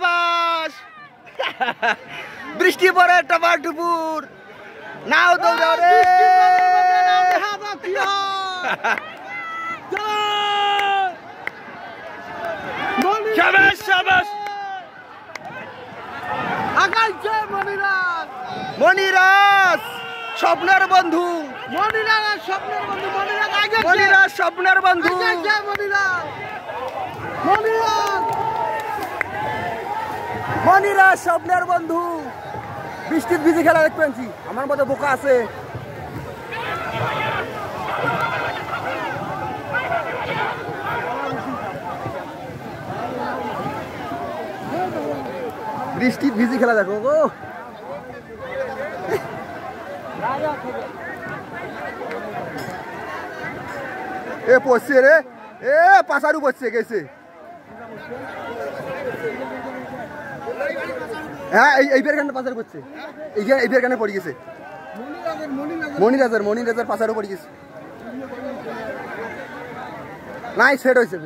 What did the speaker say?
সাবাস বৃষ্টি পড়ে টপার টুপুর নাও দৌড়াও রে সাবাস সাবাস মনিরাজ স্বপ্নের বন্ধু মনিরাজ স্বপ্নের বন্ধু মনিরাজ স্বপ্নের বন্ধু বৃষ্টির ভিজে খেলা দেখতে পাচ্ছি আমার মতো বোকা আছে বৃষ্টির ভিজে খেলা দেখো গো এ পড়ছে রে এ পাশারু পড়ছে গেছে হ্যাঁ এইবার গানে পাশারু পড়ছে এইবার গানে পড়ে গেছে মনিরাজের পাশারু পড়ে গেছে নাই সেট হয়েছে